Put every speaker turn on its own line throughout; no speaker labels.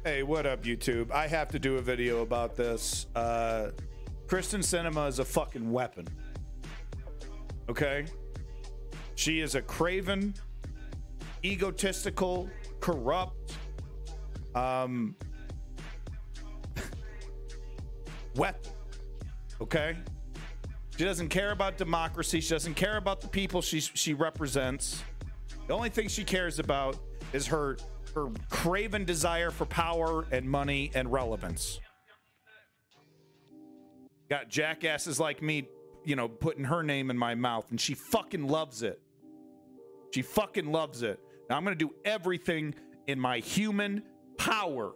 Hey, what up, YouTube? I have to do a video about this. Kyrsten Sinema is a fucking weapon. Okay? She is a craven, egotistical, corrupt, weapon. Okay? She doesn't care about democracy. She doesn't care about the people she represents. The only thing she cares about is her craven desire for power and money and relevance. Got jackasses like me, you know, putting her name in my mouth, and she fucking loves it. She fucking loves it. Now I'm going to do everything in my human power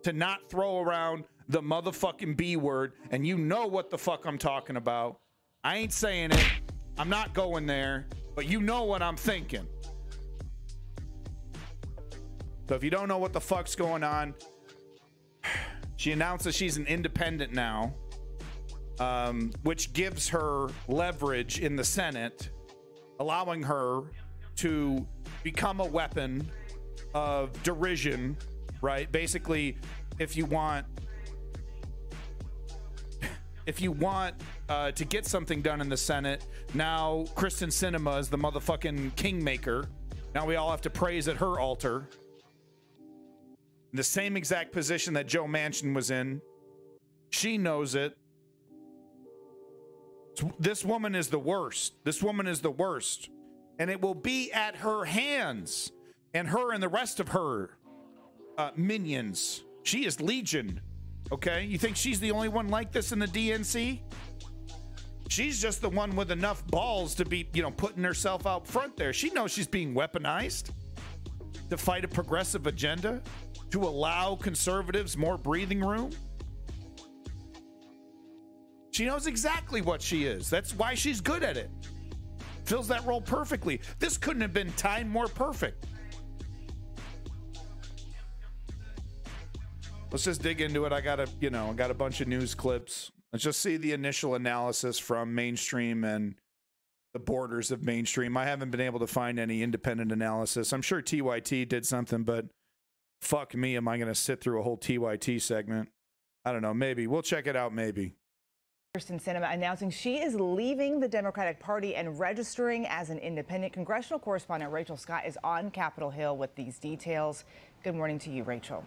to not throw around the motherfucking B word, and you know what the fuck I'm talking about. I ain't saying it. I'm not going there, but you know what I'm thinking. So if you don't know what the fuck's going on, she announced that she's an independent now, which gives her leverage in the Senate, allowing her to become a weapon of derision, right? Basically, if you want to get something done in the Senate, now Kyrsten Sinema is the motherfucking kingmaker. Now we all have to praise at her altar. The same exact position that Joe Manchin was in. She knows it. This woman is the worst. This woman is the worst. And it will be at her hands and her and the rest of her minions. She is legion. Okay? You think she's the only one like this in the DNC? She's just the one with enough balls to be, you know, putting herself out front there. She knows she's being weaponized to fight a progressive agenda, to allow conservatives more breathing room. She knows exactly what she is. That's why she's good at it. Fills that role perfectly. This couldn't have been timed more perfect. Let's just dig into it. I got a bunch of news clips. Let's just see the initial analysis from mainstream and the borders of mainstream. I haven't been able to find any independent analysis. I'm sure TYT did something, but fuck me, am I going to sit through a whole TYT segment? I don't know. Maybe. We'll check it out, maybe.
Kyrsten Sinema announcing she is leaving the Democratic Party and registering as an independent. Congressional correspondent Rachel Scott is on Capitol Hill with these details. Good morning to you, Rachel.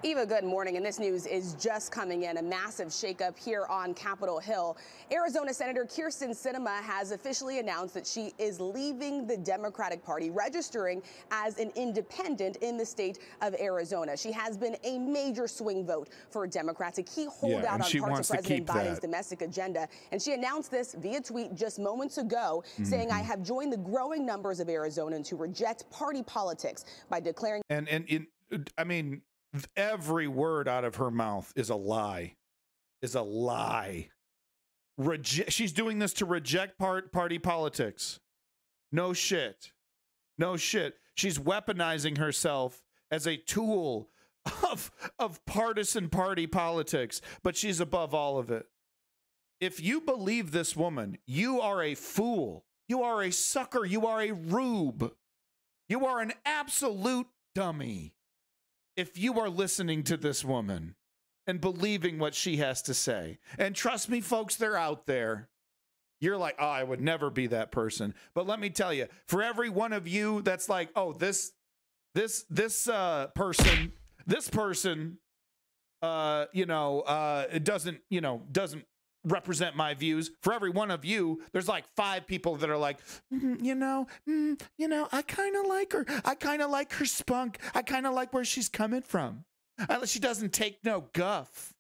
Eva, good morning. And this news is just coming in. A massive shakeup here on Capitol Hill. Arizona Senator Kyrsten Sinema has officially announced that she is leaving the Democratic Party, registering as an independent in the state of Arizona. She has been a major swing vote for Democrats, a key holdout on parts of President Biden's domestic agenda. And she announced this via tweet just moments ago, saying, I have joined the growing numbers of Arizonans who reject party politics by declaring.
I mean, every word out of her mouth is a lie. Is a lie. She's doing this to reject party politics. No shit. No shit. She's weaponizing herself as a tool of partisan party politics, but she's above all of it. If you believe this woman, you are a fool. You are a sucker. You are a rube. You are an absolute dummy. If you are listening to this woman and believing what she has to say, and trust me, folks, they're out there. You're like, oh, I would never be that person. But let me tell you, for every one of you that's like, oh, this person, it doesn't represent my views. For every one of you, there's like 5 people that are like, I kind of like her. I kind of like her spunk. I kind of like where she's coming from. She doesn't take no guff.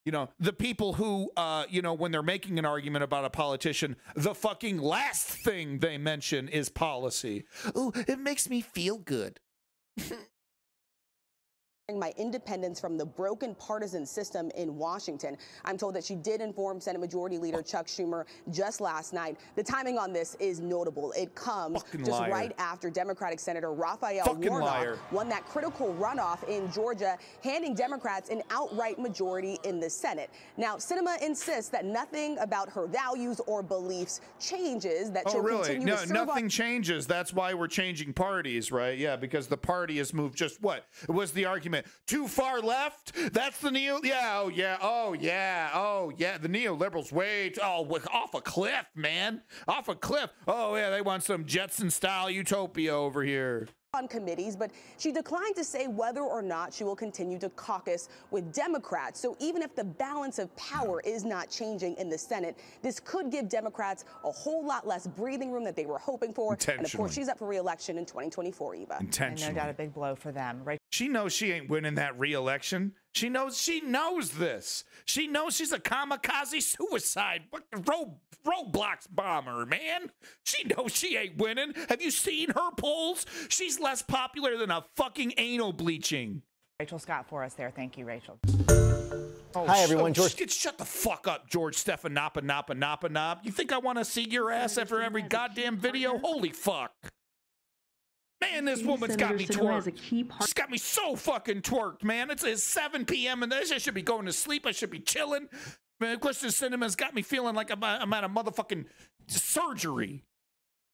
You know, the people who, when they're making an argument about a politician, the fucking last thing they mention is policy. Oh, it makes me feel good.
My independence from the broken partisan system in Washington. I'm told that she did inform Senate Majority Leader Chuck Schumer just last night. The timing on this is notable. It comes just right after Democratic Senator Raphael Warnock won that critical runoff in Georgia, handing Democrats an outright majority in the Senate. Now, Sinema insists that nothing about her values or beliefs changes, that she'll continue to serve.
Nothing changes. That's why we're changing parties, right? Yeah, because the party has moved just what? It was the argument. Too far left? That's the neo. Yeah. Oh yeah. Oh yeah. Oh yeah. The neoliberals off a cliff, man. Off a cliff. Oh yeah. They want some Jetson style utopia over here.
On committees, but she declined to say whether or not she will continue to caucus with Democrats. So even if the balance of power is not changing in the Senate, this could give Democrats a whole lot less breathing room that they were hoping for. And of course, she's up for re-election in 2024, Eva.
And no doubt a big blow for them. Right?
She knows she ain't winning that re-election. She knows this. She knows she's a kamikaze suicide roadblocks bomber, man. She knows she ain't winning. Have you seen her polls? She's less popular than a fucking anal bleaching.
Rachel Scott for us there. Thank you, Rachel.
Hi, everyone. George.
Shut the fuck up, George Stephanopoulos. You think I want to see your ass after every goddamn video? Holy fuck. Man, this woman's got me twerked. She's got me so fucking twerked, man. It's 7 p.m. and I should be going to sleep. I should be chilling. Man, Kyrsten Sinema's got me feeling like I'm at a motherfucking surgery.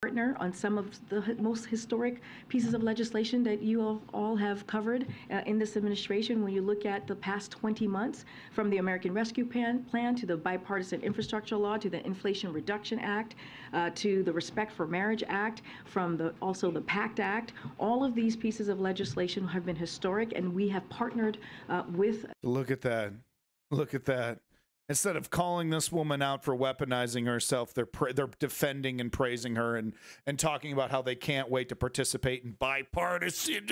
Partner on some of the most historic pieces of legislation that you all have covered in this administration. When you look at the past 20 months, from the American Rescue Plan to the Bipartisan Infrastructure Law to the Inflation Reduction Act to the Respect for Marriage Act, from also the PACT Act, all of these pieces of legislation have been historic, and we have partnered with.
Look at that. Look at that. Instead of calling this woman out for weaponizing herself, they're defending and praising her and talking about how they can't wait to participate in bipartisan.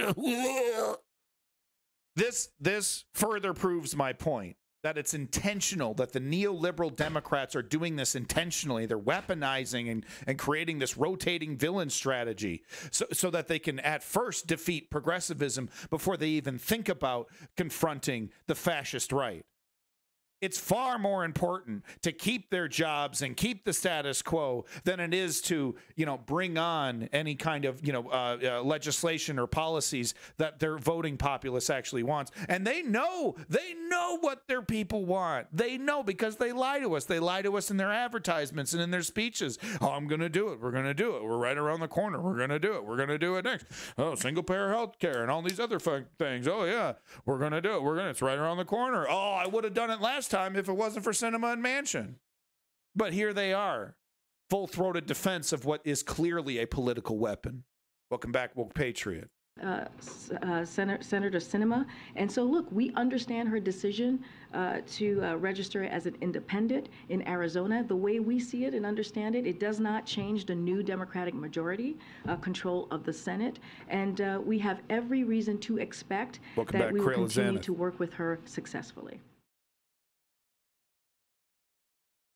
This further proves my point that it's intentional, that the neoliberal Democrats are doing this intentionally. They're weaponizing and creating this rotating villain strategy so that they can at first defeat progressivism before they even think about confronting the fascist right. It's far more important to keep their jobs and keep the status quo than it is to, bring on any kind of, legislation or policies that their voting populace actually wants. And they know what their people want. They know because they lie to us. They lie to us in their advertisements and in their speeches. Oh, I'm going to do it. We're going to do it. We're right around the corner. We're going to do it. We're going to do it next. Oh, single payer health care and all these other things. Oh, yeah, we're going to do it. It's right around the corner. Oh, I would have done it last time if it wasn't for Sinema and Manchin. But here they are, full-throated defense of what is clearly a political weapon. Welcome back, Woke Patriot.
Senator Sinema. And so, look, we understand her decision to register as an independent in Arizona. The way we see it and understand it, it does not change the new Democratic majority control of the Senate. And we have every reason to expect that we will continue to work with her successfully.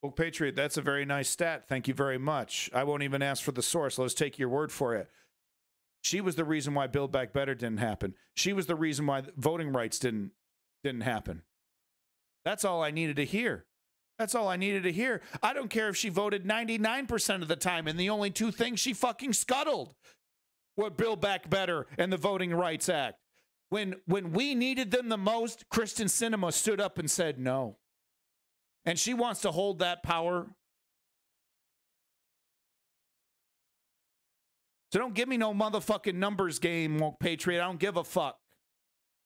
Well, Patriot, that's a very nice stat. Thank you very much. I won't even ask for the source. Let's take your word for it. She was the reason why Build Back Better didn't happen. She was the reason why voting rights didn't happen. That's all I needed to hear. That's all I needed to hear. I don't care if she voted 99% of the time, and the only two things she fucking scuttled were Build Back Better and the Voting Rights Act. When we needed them the most, Kyrsten Sinema stood up and said no. And she wants to hold that power. So don't give me no motherfucking numbers game, Woke Patriot. I don't give a fuck.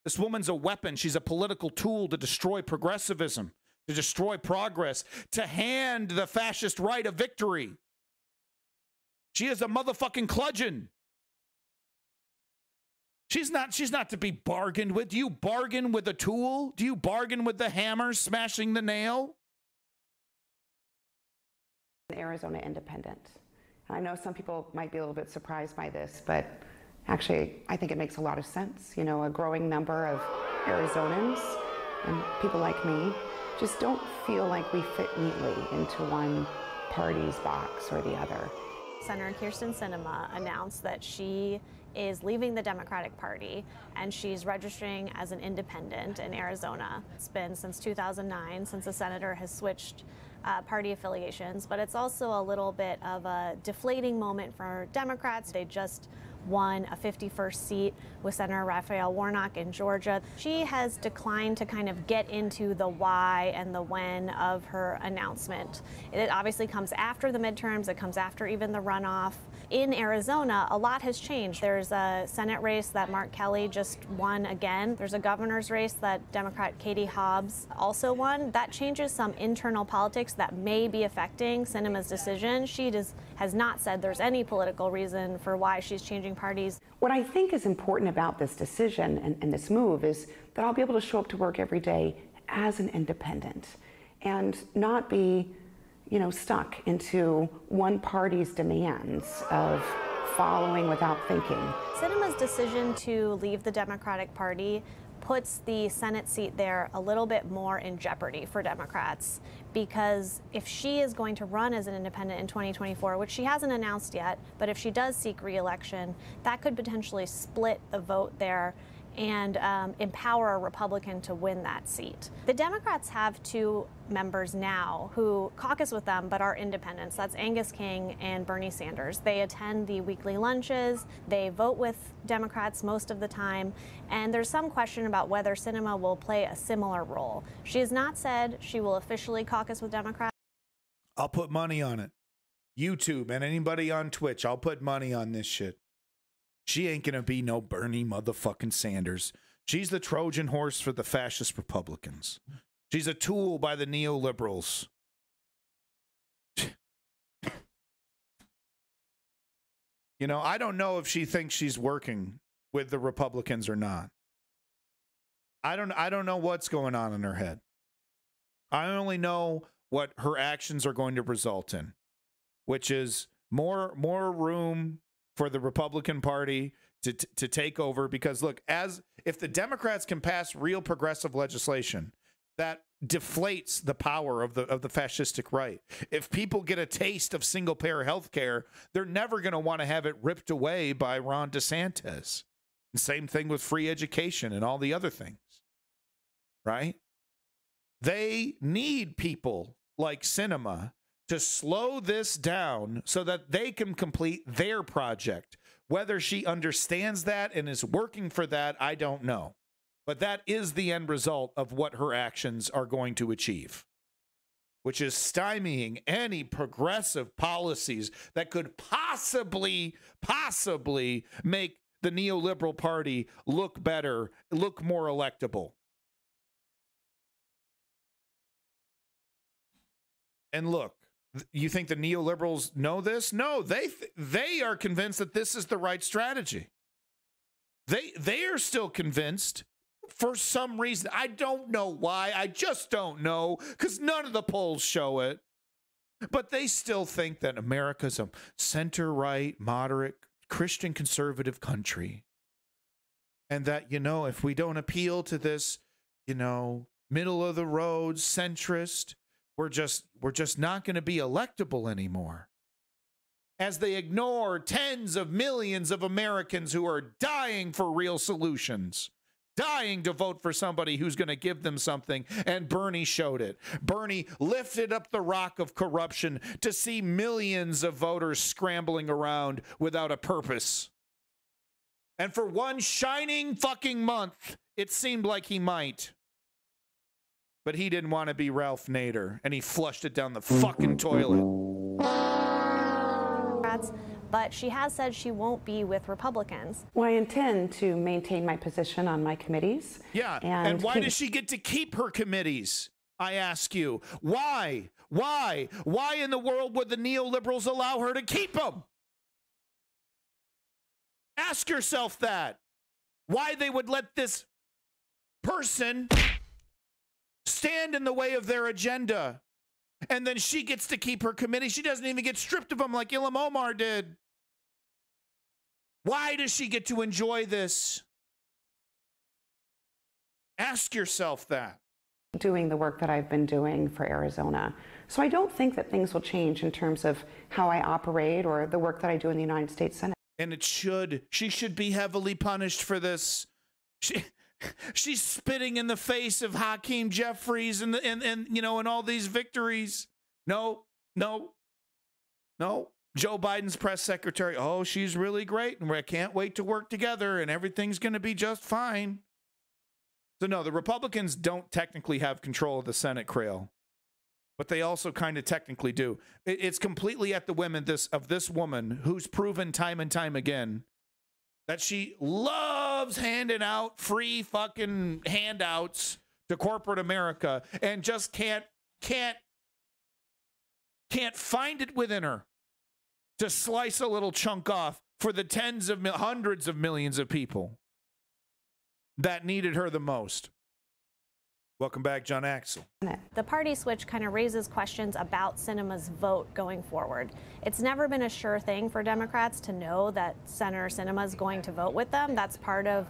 This woman's a weapon. She's a political tool to destroy progressivism, to destroy progress, to hand the fascist right a victory. She is a motherfucking kludgeon. She's not to be bargained with. Do you bargain with a tool? Do you bargain with the hammer smashing the nail?
Arizona independent. I know some people might be a little bit surprised by this, but actually I think it makes a lot of sense. You know, a growing number of Arizonans and people like me just don't feel like we fit neatly into one party's box or the other.
Senator Kyrsten Sinema announced that she is leaving the Democratic Party, and she's registering as an independent in Arizona. It's been since 2009 since the senator has switched party affiliations, but it's also a little bit of a deflating moment for Democrats. They just won a 51st seat with Senator Raphael Warnock in Georgia. She has declined to kind of get into the why and the when of her announcement. It obviously comes after the midterms, it comes after even the runoff. In Arizona, a lot has changed. There's a Senate race that Mark Kelly just won again. There's a governor's race that Democrat Katie Hobbs also won. That changes some internal politics that may be affecting Sinema's decision. She has not said there's any political reason for why she's changing parties.
What I think is important about this decision and this move is that I'll be able to show up to work every day as an independent and not be, stuck into one party's demands of following without thinking.
Sinema's decision to leave the Democratic Party puts the Senate seat there a little bit more in jeopardy for Democrats, because if she is going to run as an independent in 2024, which she hasn't announced yet, but if she does seek re-election, that could potentially split the vote there and empower a Republican to win that seat. The Democrats have two members now who caucus with them but are independents. That's Angus King and Bernie Sanders. They attend the weekly lunches, they vote with Democrats most of the time, and there's some question about whether Sinema will play a similar role. She has not said she will officially caucus with Democrats.
I'll put money on it. YouTube and anybody on Twitch, I'll put money on this shit. She ain't gonna be no Bernie motherfucking Sanders. She's the Trojan horse for the fascist Republicans. She's a tool by the neoliberals. I don't know if she thinks she's working with the Republicans or not. I don't know what's going on in her head. I only know what her actions are going to result in, which is more room for the Republican Party to take over. Because look, if the Democrats can pass real progressive legislation that deflates the power of the fascistic right, if people get a taste of single payer health care, they're never going to want to have it ripped away by Ron DeSantis. And same thing with free education and all the other things, right? They need people like Sinema to slow this down so that they can complete their project. Whether she understands that and is working for that, I don't know. But that is the end result of what her actions are going to achieve, which is stymieing any progressive policies that could possibly make the neoliberal party look better, look more electable. And look, you think the neoliberals know this? No, they are convinced that this is the right strategy. They are still convinced for some reason. I don't know why. I just don't know, because none of the polls show it. But they still think that America's a center-right, moderate, Christian conservative country. And that, if we don't appeal to this, middle-of-the-road centrist, we're just not going to be electable anymore. As they ignore tens of millions of Americans who are dying for real solutions, dying to vote for somebody who's going to give them something, and Bernie showed it. Bernie lifted up the rock of corruption to see millions of voters scrambling around without a purpose. And for one shining fucking month, it seemed like he might. But he didn't want to be Ralph Nader, and he flushed it down the fucking toilet.
But she has said she won't be with Republicans.
Well, I intend to maintain my position on my committees.
Yeah, and why does she get to keep her committees? I ask you. Why? Why in the world would the neoliberals allow her to keep them? Ask yourself that. Why they would let this person stand in the way of their agenda. And then she gets to keep her committee. She doesn't even get stripped of them like Ilham Omar did. Why does she get to enjoy this? Ask yourself that.
Doing the work that I've been doing for Arizona. So I don't think that things will change in terms of how I operate or the work that I do in the United States Senate.
And she should be heavily punished for this. She's spitting in the face of Hakeem Jeffries and all these victories. No. Joe Biden's press secretary, oh, she's really great, and I can't wait to work together, and everything's going to be just fine. So no, the Republicans don't technically have control of the Senate, Crail, but they also kind of technically do. It's completely at the whim of this woman who's proven time and time again that she loves handing out free fucking handouts to corporate America and just can't find it within her to slice a little chunk off for the hundreds of millions of people that needed her the most. Welcome back, John Axel.
The party switch kind of raises questions about Sinema's vote going forward. It's never been a sure thing for Democrats to know that Senator Sinema is going to vote with them. That's part of,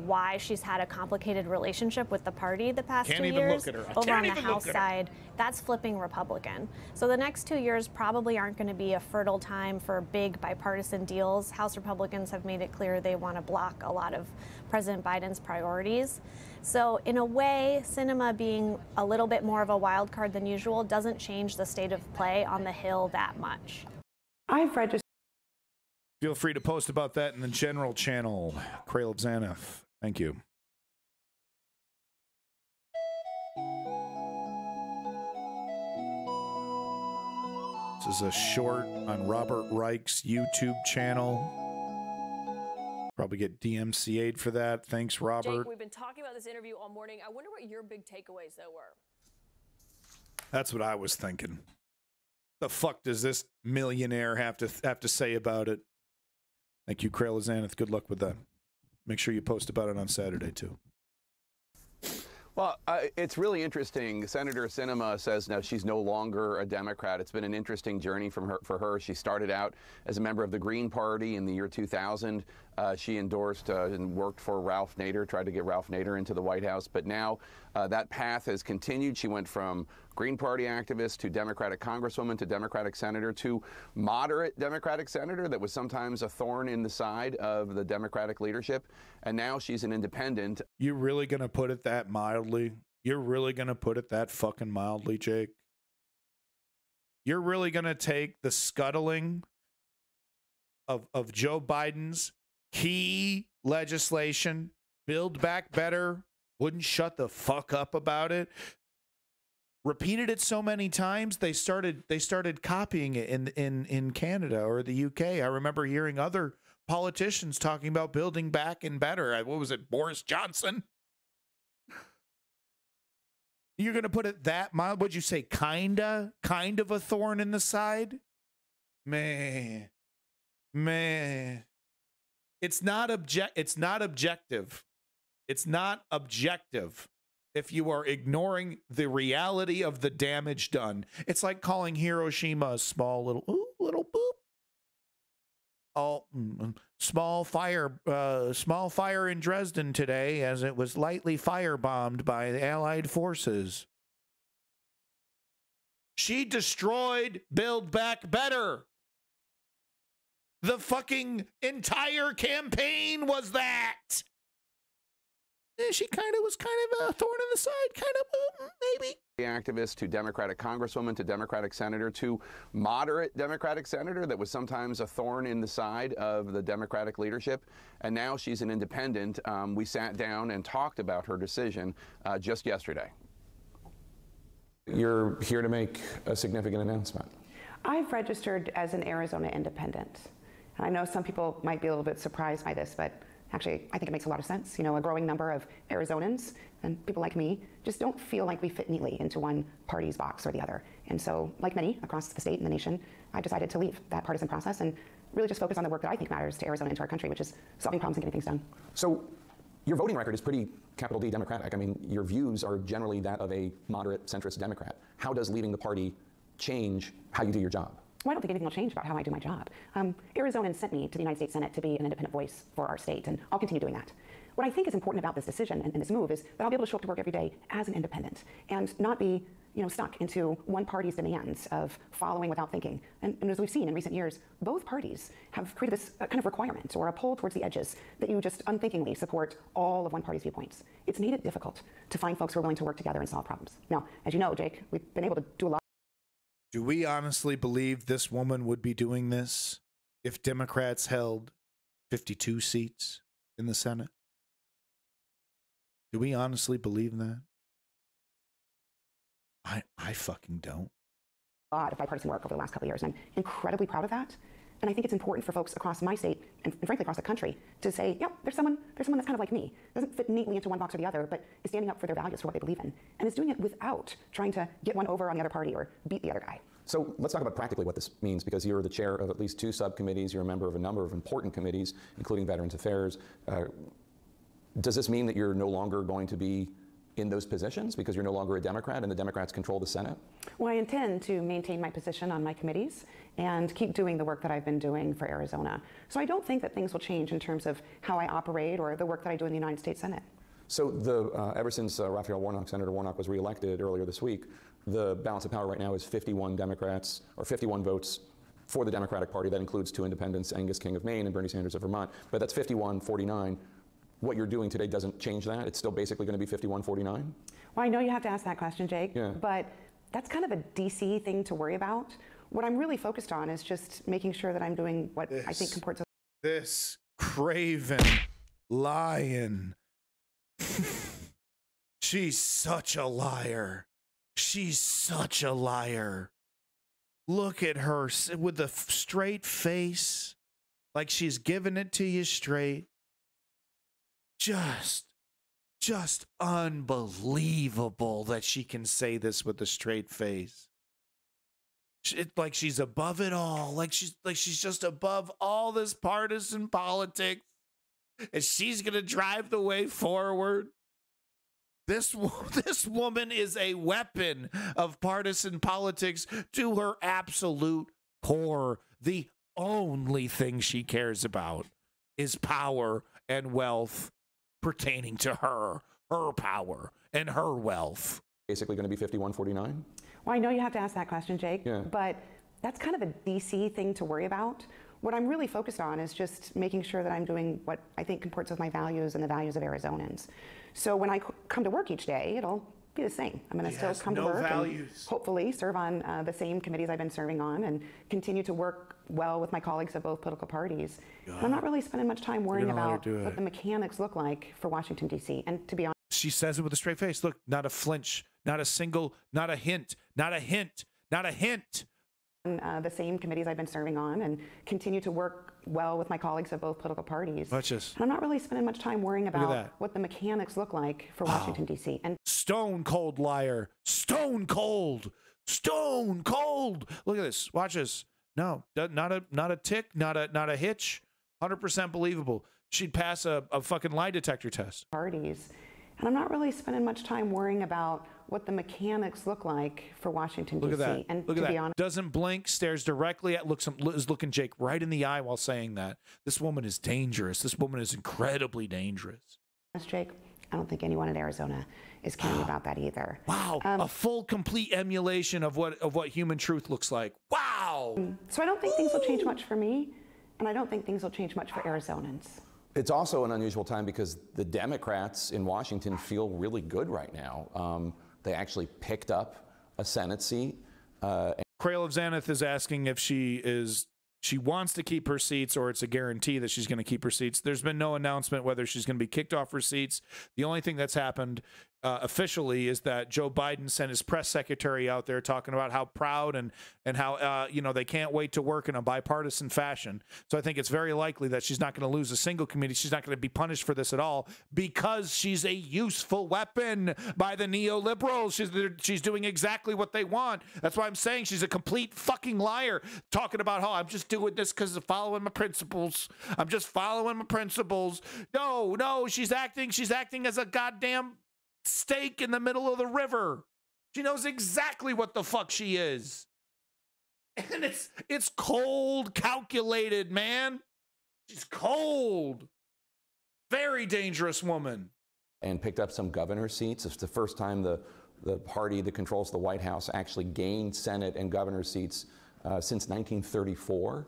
why she's had a complicated relationship with the party the past 2 years. Over on the House side, that's flipping Republican. So the next 2 years probably aren't going to be a fertile time for big bipartisan deals. House Republicans have made it clear they want to block a lot of President Biden's priorities. So in a way, Sinema being a little bit more of a wild card than usual doesn't change the state of play on the Hill that much.
I've registered.
Feel free to post about that in the general channel. Crail of Xanath. Thank you. This is a short on Robert Reich's YouTube channel. Probably get DMCA'd for that. Thanks, Robert.
Jake, we've been talking about this interview all morning. I wonder what your big takeaways, though, were.
That's what I was thinking. The fuck does this millionaire have to say about it? Thank you, Crail of Xanath. Good luck with that. Make sure you post about it on Saturday, too.
Well, it's really interesting. Senator Sinema says now she's no longer a Democrat. It's been an interesting journey for her. She started out as a member of the Green Party in the year 2000. She endorsed and worked for Ralph Nader, tried to get Ralph Nader into the White House. But now that path has continued. She went from Green Party activist to Democratic Congresswoman to Democratic Senator to moderate Democratic Senator that was sometimes a thorn in the side of the Democratic leadership. And now she's an independent.
You really going to put it that mildly? You're really going to put it that fucking mildly, Jake? You're really going to take the scuttling of Joe Biden's key legislation, Build Back Better, wouldn't shut the fuck up about it, repeated it so many times they started copying it in Canada or the UK. I remember hearing other politicians talking about building back and better. What was it, Boris Johnson? You're going to put it that mild? What'd you say, kind of a thorn in the side? Man. It's not objective. It's not objective if you are ignoring the reality of the damage done. It's like calling Hiroshima a small little boop. Oh, small fire in Dresden today as it was lightly firebombed by the Allied forces. She destroyed Build Back Better. The fucking entire campaign was that. She was kind of a thorn in the side, maybe.
Activist to Democratic Congresswoman to Democratic Senator to moderate Democratic Senator that was sometimes a thorn in the side of the Democratic leadership. And now she's an independent. We sat down and talked about her decision just yesterday.
You're here to make a significant announcement.
I've registered as an Arizona independent. I know some people might be a little bit surprised by this, but actually, I think it makes a lot of sense. A growing number of Arizonans and people like me just don't feel like we fit neatly into one party's box or the other. And so, like many across the state and the nation, I decided to leave that partisan process and really just focus on the work that I think matters to Arizona and to our country, which is solving problems and getting things done.
So, your voting record is pretty capital D Democratic. I mean, your views are generally that of a moderate centrist Democrat. How does leaving the party change how you do your job?
Well, I don't think anything will change about how I do my job. Arizonans sent me to the United States Senate to be an independent voice for our state, and I'll continue doing that. What I think is important about this decision and this move is that I'll be able to show up to work every day as an independent and not be, stuck into one party's demands of following without thinking. And as we've seen in recent years, both parties have created this kind of requirement or a pull towards the edges that you just unthinkingly support all of one party's viewpoints. It's made it difficult to find folks who are willing to work together and solve problems. Now, as you know, Jake, we've been able to do a lot.
Do we honestly believe this woman would be doing this if Democrats held 52 seats in the Senate? Do we honestly believe that? I fucking don't.
A lot of bipartisan work over the last couple of years, and I'm incredibly proud of that. And I think it's important for folks across my state and frankly across the country to say, yeah, there's someone that's kind of like me. Doesn't fit neatly into one box or the other, but is standing up for their values, for what they believe in, and is doing it without trying to get one over on the other party or beat the other guy.
So let's talk about practically what this means, because you're the chair of at least 2 subcommittees. You're a member of a number of important committees, including Veterans Affairs. Does this mean that you're no longer going to be in those positions because you're no longer a Democrat and the Democrats control the Senate?
Well, I intend to maintain my position on my committees and keep doing the work that I've been doing for Arizona. So I don't think that things will change in terms of how I operate or the work that I do in the United States Senate.
So ever since Raphael Warnock, Senator Warnock, was reelected earlier this week, the balance of power right now is 51 Democrats, or 51 votes for the Democratic Party. That includes 2 independents, Angus King of Maine and Bernie Sanders of Vermont. But that's 51-49. What you're doing today doesn't change that? It's still basically going to be 51-49?
Well, I know you have to ask that question, Jake,
yeah.
But that's kind of a DC thing to worry about. What I'm really focused on is just making sure that I'm doing what I think comports.
This craven lion. She's such a liar. She's such a liar. Look at her with the straight face, like she's giving it to you straight. Just unbelievable that she can say this with a straight face. Like she's above it all. Like she's just above all this partisan politics, and she's gonna drive the way forward. This woman is a weapon of partisan politics to her absolute core. The only thing she cares about is power and wealth pertaining to her power and her wealth.
Basically going to be 51-49?
Well, I know you have to ask that question, Jake,
yeah.
But that's kind of a DC thing to worry about. What I'm really focused on is just making sure that I'm doing what I think comports with my values and the values of Arizonans. So when I come to work each day, it'll be the same. I'm going to still come to work and hopefully serve on the same committees I've been serving on and continue to work well with my colleagues of both political parties. And I'm not really spending much time worrying about what the mechanics look like for Washington, D.C. And to be honest,
she says it with a straight face. Look, not a flinch, not a single, not a hint, not a hint, not a hint.
The same committees I've been serving on and continue to work well with my colleagues of both political parties.
Watch this.
And I'm not really spending much time worrying about what the mechanics look like for Washington, D.C. And
stone cold liar. Stone cold. Stone cold. Look at this. Watch this. No, not a tick, not a hitch. 100% believable. She'd pass a fucking lie detector test.
Parties. And I'm not really spending much time worrying about what the mechanics look like for Washington, D.C.
Look at that.
And
Look
to
at
be
that.
honest,
Doesn't blink, stares directly at, is looking Jake right in the eye while saying that. This woman is dangerous. This woman is incredibly dangerous.
Jake, I don't think anyone in Arizona is caring about that either.
Wow. A full, complete emulation of what human truth looks like. Wow.
So I don't think things will change much for me, and I don't think things will change much for Arizonans.
It's also an unusual time because the Democrats in Washington feel really good right now. They actually picked up a Senate seat.
Crail of Xanath is asking if she wants to keep her seats or it's a guarantee that she's going to keep her seats. There's been no announcement whether she's going to be kicked off her seats. The only thing that's happened officially is that Joe Biden sent his press secretary out there talking about how proud and how they can't wait to work in a bipartisan fashion. So I think it's very likely that she's not going to lose a single committee. She's not going to be punished for this at all because she's a useful weapon by the neoliberals. She's doing exactly what they want. That's why I'm saying she's a complete fucking liar, talking about how I'm just doing this because of following my principles. I'm just following my principles. No, she's acting as a goddamn stake in the middle of the river. She knows exactly what the fuck she is. And it's cold, calculated, man. She's cold. Very dangerous woman.
And picked up some governor seats. It's the first time the the party that controls the White House, actually gained Senate and governor seats since 1934.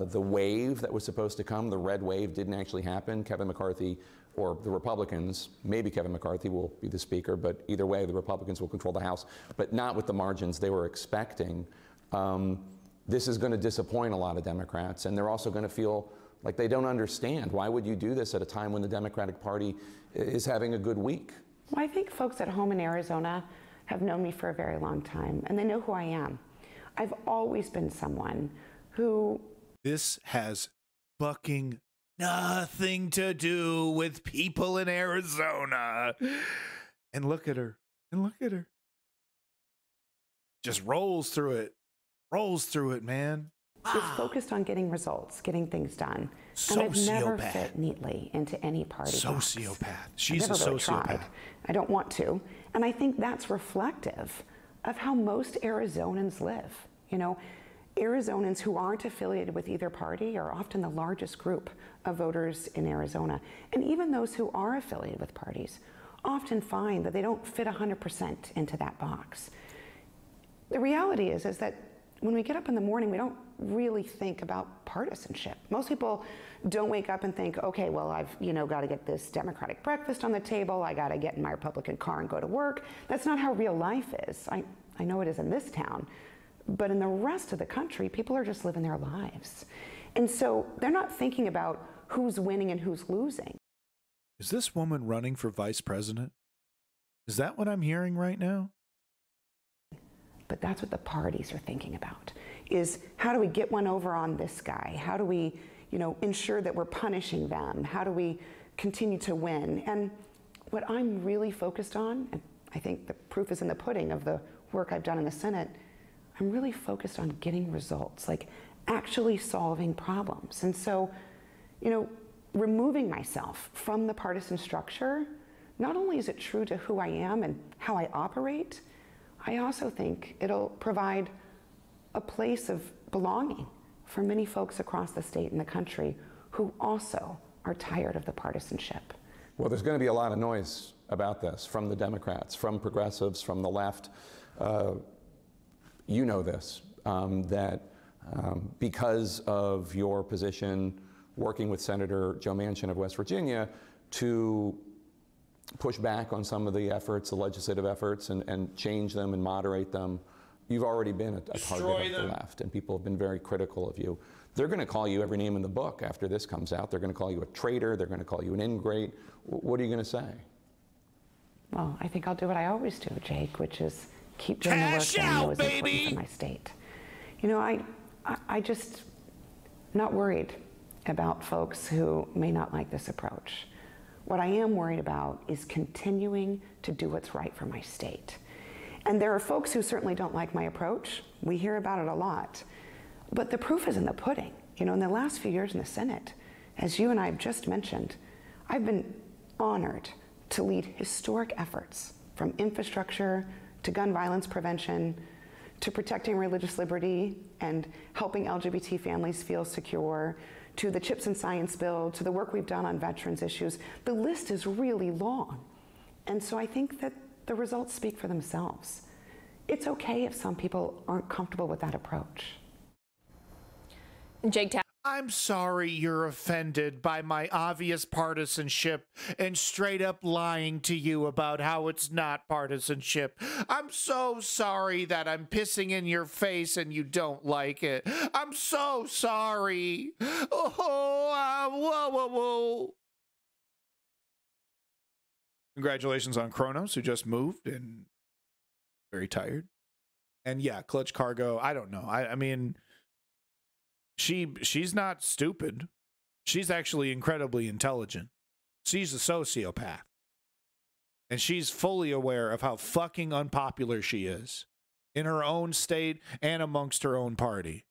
The wave that was supposed to come, the red wave, didn't actually happen. Kevin McCarthy, or the Republicans, maybe Kevin McCarthy will be the speaker, but either way, the Republicans will control the House, but not with the margins they were expecting. This is going to disappoint a lot of Democrats, and they're also going to feel like they don't understand. Why would you do this at a time when the Democratic Party is having a good week?
Well, I think folks at home in Arizona have known me for a very long time, and they know who I am. I've always been someone who...
This has fucking nothing to do with people in Arizona. And look at her. And look at her. Just rolls through it. Rolls through it, man.
Is focused on getting results, getting things done. And I've never fit neatly into any party box.
She's a sociopath.
Tried. I don't want to. And I think that's reflective of how most Arizonans live. You know, Arizonans who aren't affiliated with either party are often the largest group of voters in Arizona. And even those who are affiliated with parties often find that they don't fit 100% into that box. The reality is that when we get up in the morning, we don't really think about partisanship. Most people don't wake up and think, okay, well, I've got to get this Democratic breakfast on the table. I got to get in my Republican car and go to work. That's not how real life is. I know it is in this town, but in the rest of the country, people are just living their lives. And so they're not thinking about who's winning and who's losing.
Is this woman running for vice president? Is that what I'm hearing right now?
But that's what the parties are thinking about, is how do we get one over on this guy? How do we, ensure that we're punishing them? How do we continue to win? And what I'm really focused on, and I think the proof is in the pudding of the work I've done in the Senate, I'm really focused on getting results, like actually solving problems. And so, removing myself from the partisan structure, not only is it true to who I am and how I operate, I also think it'll provide a place of belonging for many folks across the state and the country who also are tired of the partisanship.
Well, there's going to be a lot of noise about this from the Democrats, from progressives, from the left. You know this, that because of your position working with Senator Joe Manchin of West Virginia to push back on some of the efforts, the legislative efforts, and change them and moderate them, you've already been a target of the left, and people have been very critical of you. They're going to call you every name in the book after this comes out. They're going to call you a traitor. They're going to call you an ingrate. What are you going to say?
Well, I think I'll do what I always do, Jake, which is keep doing the work that I know is important for my state. I just not worried about folks who may not like this approach. What I am worried about is continuing to do what's right for my state. And there are folks who certainly don't like my approach. We hear about it a lot. But the proof is in the pudding. In the last few years in the Senate, as you and I have just mentioned, I've been honored to lead historic efforts from infrastructure to gun violence prevention to protecting religious liberty and helping LGBT families feel secure, to the CHIPS and Science bill, to the work we've done on veterans issues. The list is really long. And so I think that the results speak for themselves. It's okay if some people aren't comfortable with that approach.
Jake,
I'm sorry you're offended by my obvious partisanship and straight up lying to you about how it's not partisanship. I'm so sorry that I'm pissing in your face and you don't like it. I'm so sorry. Whoa. Congratulations on Kronos, who just moved and very tired. And yeah, Clutch Cargo, I don't know. I mean, she's not stupid. She's actually incredibly intelligent. She's a sociopath. And she's fully aware of how fucking unpopular she is in her own state and amongst her own party.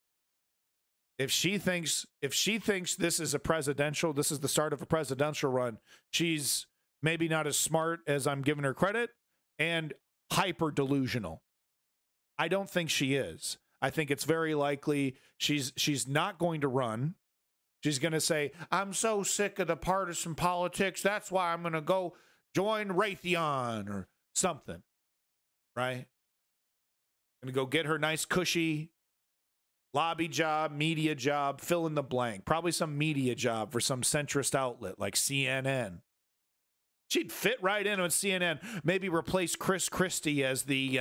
If she thinks this is the start of a presidential run, she's maybe not as smart as I'm giving her credit and hyper delusional. I don't think she is. I think it's very likely she's not going to run. She's going to say, I'm so sick of the partisan politics. That's why I'm going to go join Raytheon or something. right? Gonna go get her nice cushy lobby job, media job, fill in the blank. Probably some media job for some centrist outlet like CNN. She'd fit right in on CNN. Maybe replace Chris Christie as the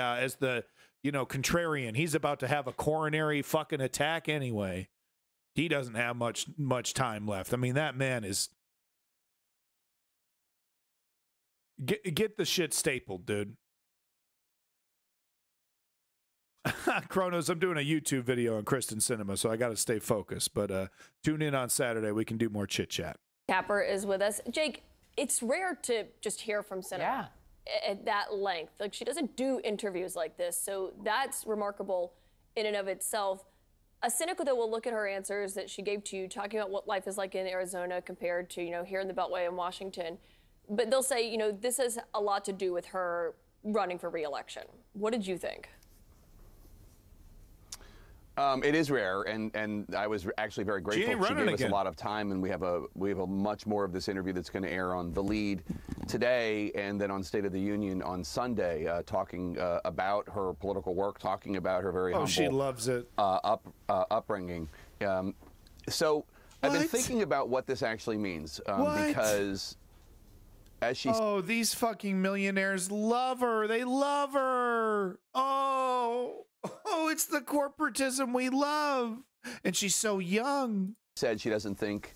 contrarian. He's about to have a coronary fucking attack anyway. He doesn't have much time left. I mean, that man is get the shit stapled, dude. Kronos, I'm doing a YouTube video on Kyrsten Sinema, so I got to stay focused. But tune in on Saturday. We can do more chit chat.
Capper is with us. Jake, it's rare to just hear from Sinema at that length. Like, she doesn't do interviews like this, so that's remarkable in and of itself. A cynic, though, will look at her answers that she gave to you, talking about what life is like in Arizona compared to, here in the Beltway in Washington. But they'll say, this has a lot to do with her running for re-election. What did you think?
It is rare, and I was actually very grateful. She gave us a lot of time, and we have a much more of this interview that's going to air on The Lead today, and then on State of the Union on Sunday, talking about her political work, talking about her very humble,
she loves it,
upbringing. So I've been thinking about what this actually means, because as she
these fucking millionaires love her. They love her. Oh, it's the corporatism we love. And she's so young.
Said she doesn't think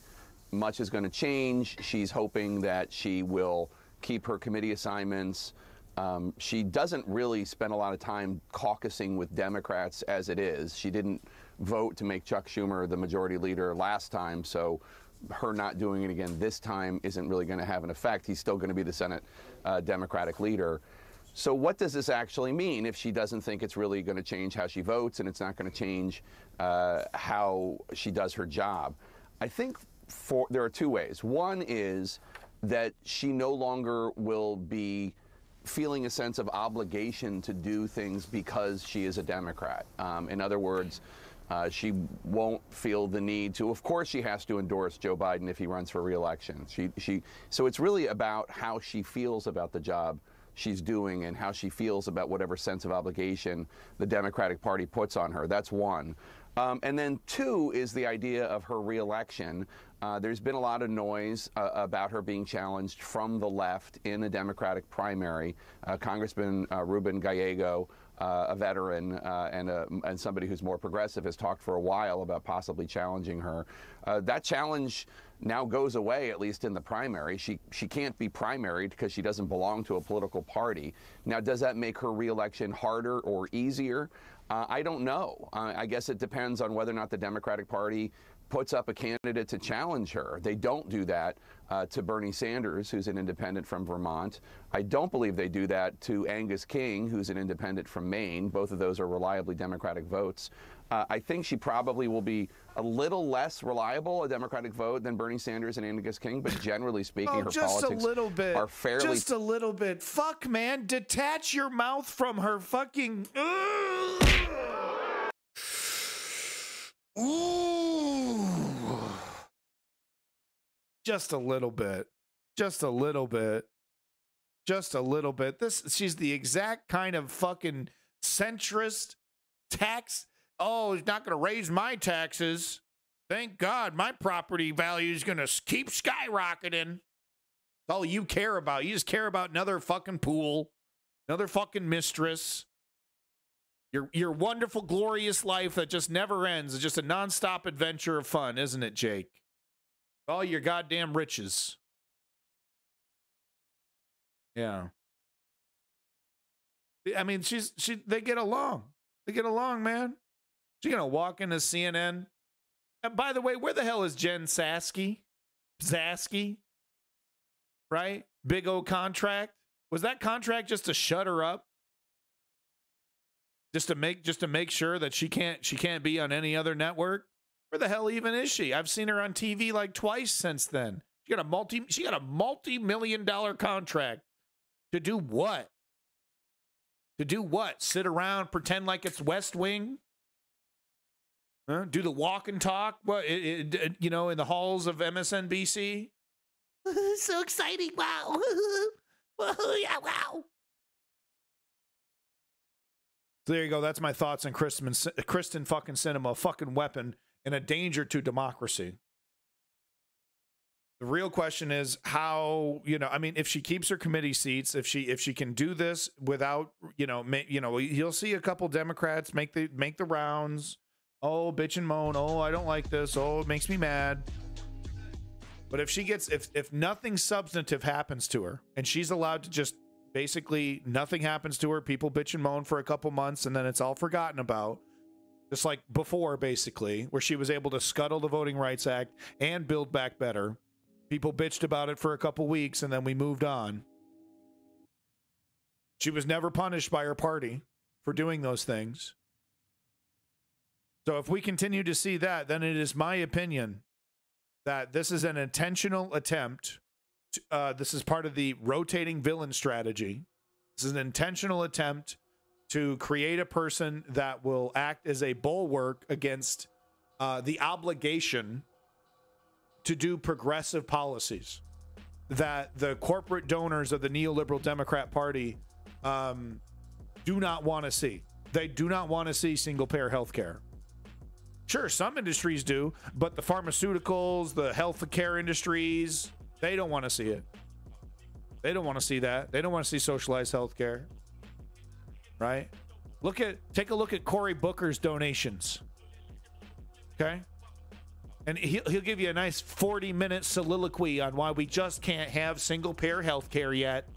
much is going to change. She's hoping that she will keep her committee assignments. She doesn't really spend a lot of time caucusing with Democrats as it is. She didn't vote to make Chuck Schumer the majority leader last time, so her not doing it again this time isn't really going to have an effect. He's still going to be the Senate Democratic leader. So what does this actually mean if she doesn't think it's really going to change how she votes and it's not going to change how she does her job? I think there are two ways. One is that she no longer will be feeling a sense of obligation to do things because she is a Democrat. In other words, she won't feel the need to. Of course, she has to endorse Joe Biden if he runs for re-election. So it's really about how she feels about the job she's doing and how she feels about whatever sense of obligation the Democratic Party puts on her. That's one. And then two is the idea of her re-election. There's been a lot of noise about her being challenged from the left in a Democratic primary. Congressman Ruben Gallego, a veteran and somebody who's more progressive, has talked for a while about possibly challenging her. That challenge now goes away, at least in the primary. She can't be primaried because she doesn't belong to a political party. Now, does that make her re-election harder or easier? I don't know. I guess it depends on whether or not the Democratic Party puts up a candidate to challenge her. They don't do that to Bernie Sanders, who's an independent from Vermont. I don't believe they do that to Angus King, who's an independent from Maine. Both of those are reliably Democratic votes. I think she probably will be a little less reliable a Democratic vote than Bernie Sanders and Angus King, but generally speaking, her politics are fairly...
Just a little bit. Fuck, man. Detach your mouth from her fucking... Ooh. Just a little bit. Just a little bit. Just a little bit. She's the exact kind of fucking centrist tax... Oh, he's not going to raise my taxes. Thank God my property value is going to keep skyrocketing. That's all you care about. You just care about another fucking pool, another fucking mistress. Your wonderful, glorious life that just never ends. It's just a nonstop adventure of fun, isn't it, Jake? All your goddamn riches. Yeah. I mean, they get along. They get along, man. She's going to walk into CNN. And by the way, where the hell is Jen Psaki? Right? Big O contract. Was that contract just to shut her up? Just to make sure that she can't be on any other network? Where the hell even is she? I've seen her on TV like twice since then. She got a multi-million-dollar contract. To do what? To do what? Sit around, pretend like it's West Wing? Huh? Do the walk and talk? What, in the halls of MSNBC? So exciting. Wow. Yeah, wow. So there you go. That's my thoughts on Kyrsten fucking Sinema, a fucking weapon and a danger to democracy. The real question is how, you know, I mean, if she keeps her committee seats, if she can do this without, you'll see a couple Democrats make the rounds. Oh, bitch and moan. Oh, I don't like this. Oh, it makes me mad. But if she gets, if nothing substantive happens to her and she's allowed to just basically nothing happens to her, people bitch and moan for a couple months and then it's all forgotten about. Just like before, basically, where she was able to scuttle the Voting Rights Act and Build Back Better. People bitched about it for a couple weeks and then we moved on. She was never punished by her party for doing those things. So if we continue to see that, then it is my opinion that this is an intentional attempt. This is part of the rotating villain strategy. This is an intentional attempt to create a person that will act as a bulwark against the obligation to do progressive policies that the corporate donors of the neoliberal Democrat Party do not want to see. They do not want to see single-payer health care. Sure, some industries do, but the pharmaceuticals, the health care industries, they don't want to see it. They don't want to see that. They don't want to see socialized health care. Right? Take a look at Cory Booker's donations. Okay? And he'll give you a nice 40-minute soliloquy on why we just can't have single-payer health care yet.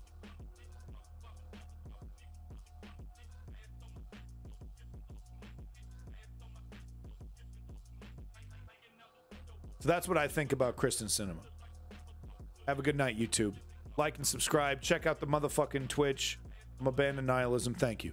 So that's what I think about Kyrsten Sinema. Have a good night, YouTube. Like and subscribe. Check out the motherfucking Twitch. I'm Abandoned Nihilism. Thank you.